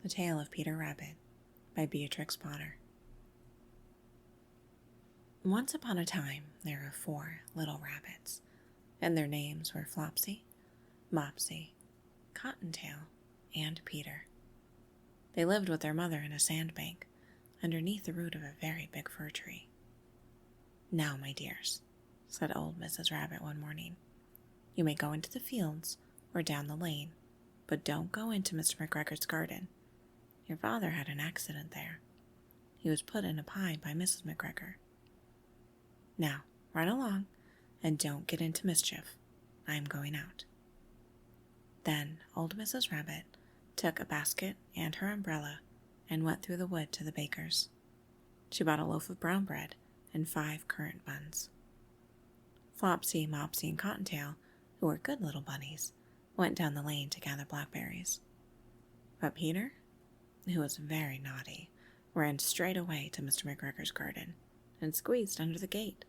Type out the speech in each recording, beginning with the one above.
The Tale of Peter Rabbit by Beatrix Potter. Once upon a time, there were 4 little rabbits, and their names were Flopsy, Mopsy, Cottontail, and Peter. They lived with their mother in a sandbank, underneath the root of a very big fir tree. "Now, my dears," said old Mrs. Rabbit one morning, "you may go into the fields or down the lane, but don't go into Mr. McGregor's garden. Your father had an accident there. He was put in a pie by Mrs. McGregor. Now, run along, and don't get into mischief. I am going out." Then old Mrs. Rabbit took a basket and her umbrella and went through the wood to the baker's. She bought a loaf of brown bread and 5 currant buns. Flopsy, Mopsy, and Cottontail, who were good little bunnies, went down the lane to gather blackberries. But Peter, who was very naughty, ran straight away to Mr. McGregor's garden and squeezed under the gate.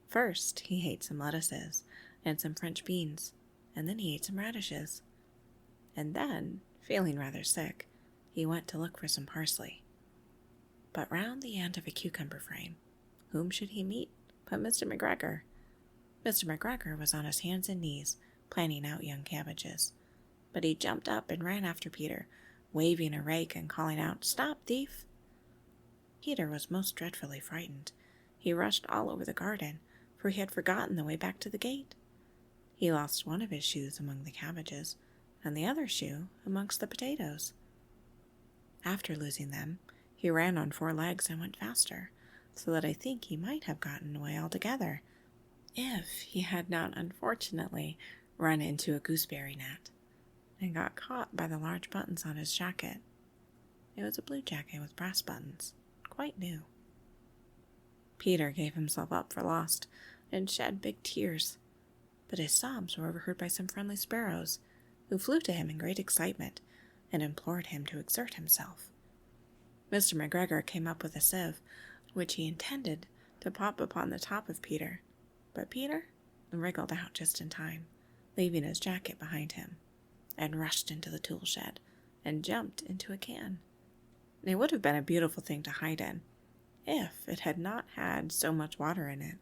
First, he ate some lettuces and some French beans, and then he ate some radishes. And then, feeling rather sick, he went to look for some parsley. But round the end of a cucumber frame, whom should he meet but Mr. McGregor? Mr. McGregor was on his hands and knees planting out young cabbages, but he jumped up and ran after Peter, waving a rake and calling out, "Stop, thief!" Peter was most dreadfully frightened. He rushed all over the garden, for he had forgotten the way back to the gate. He lost one of his shoes among the cabbages, and the other shoe amongst the potatoes. After losing them, he ran on 4 legs and went faster, so that I think he might have gotten away altogether, if he had not unfortunately run into a gooseberry net, and got caught by the large buttons on his jacket. It was a blue jacket with brass buttons, quite new. Peter gave himself up for lost and shed big tears, but his sobs were overheard by some friendly sparrows, who flew to him in great excitement and implored him to exert himself. Mr. McGregor came up with a sieve, which he intended to pop upon the top of Peter, but Peter wriggled out just in time, leaving his jacket behind him, and rushed into the tool shed and jumped into a can. It would have been a beautiful thing to hide in, if it had not had so much water in it.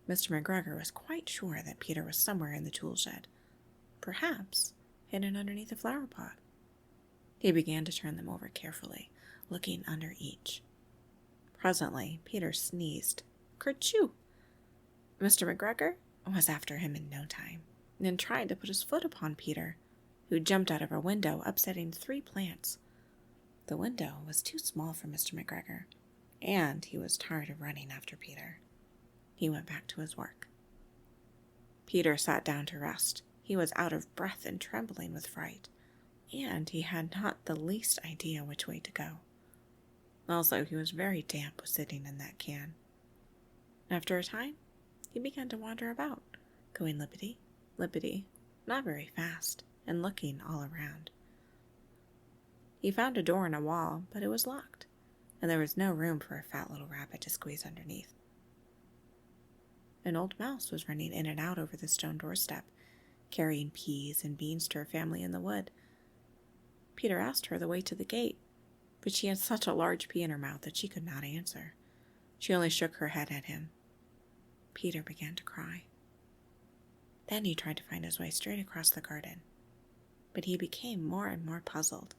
Mr. McGregor was quite sure that Peter was somewhere in the tool shed, perhaps hidden underneath a flower pot. He began to turn them over carefully, looking under each. Presently, Peter sneezed. Kerchoo! Mr. McGregor was after him in no time, and tried to put his foot upon Peter, who jumped out of a window, upsetting 3 plants. The window was too small for Mr. McGregor, and he was tired of running after Peter. He went back to his work. Peter sat down to rest. He was out of breath and trembling with fright, and he had not the least idea which way to go. Also, he was very damp with sitting in that can. After a time, he began to wander about, going lippity, lippity, not very fast, and looking all around. He found a door in a wall, but it was locked, and there was no room for a fat little rabbit to squeeze underneath. An old mouse was running in and out over the stone doorstep, carrying peas and beans to her family in the wood. Peter asked her the way to the gate, but she had such a large pea in her mouth that she could not answer. She only shook her head at him. Peter began to cry. Then he tried to find his way straight across the garden, but he became more and more puzzled.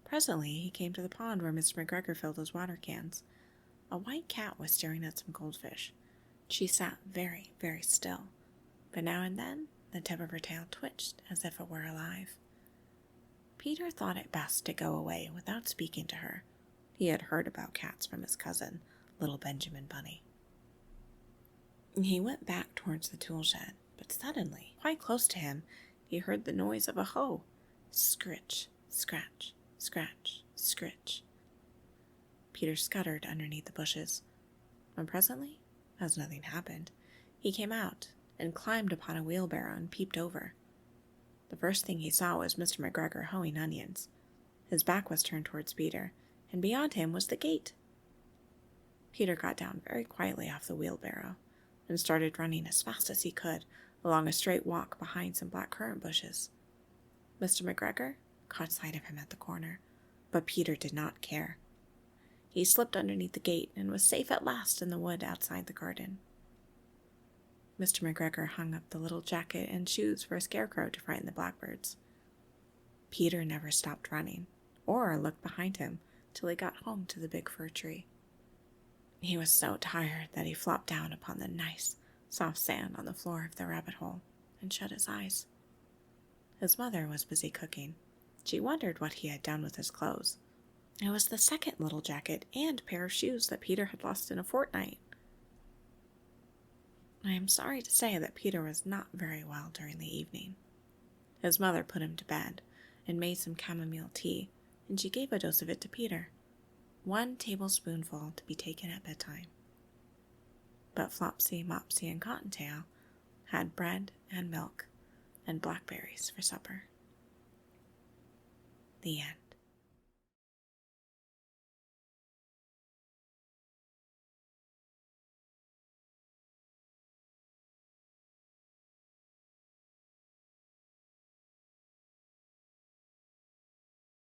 Presently he came to the pond where Mr. McGregor filled his water cans. A white cat was staring at some goldfish. She sat very, very still, but now and then the tip of her tail twitched as if it were alive. Peter thought it best to go away without speaking to her. He had heard about cats from his cousin, little Benjamin Bunny. He went back towards the tool shed, but suddenly, quite close to him, he heard the noise of a hoe. Scritch, scratch, scratch, scritch. Peter scuttered underneath the bushes, and presently, as nothing happened, he came out and climbed upon a wheelbarrow and peeped over. The first thing he saw was Mr. McGregor hoeing onions. His back was turned towards Peter, and beyond him was the gate. Peter got down very quietly off the wheelbarrow and started running as fast as he could along a straight walk behind some black currant bushes. Mr. McGregor caught sight of him at the corner, but Peter did not care. He slipped underneath the gate and was safe at last in the wood outside the garden. Mr. McGregor hung up the little jacket and shoes for a scarecrow to frighten the blackbirds. Peter never stopped running, or looked behind him till he got home to the big fir tree. He was so tired that he flopped down upon the nice, soft sand on the floor of the rabbit hole and shut his eyes. His mother was busy cooking. She wondered what he had done with his clothes. It was the second little jacket and pair of shoes that Peter had lost in a fortnight. I am sorry to say that Peter was not very well during the evening. His mother put him to bed and made some chamomile tea, and she gave a dose of it to Peter, 1 tablespoonful to be taken at bedtime. But Flopsy, Mopsy, and Cottontail had bread and milk and blackberries for supper. The end.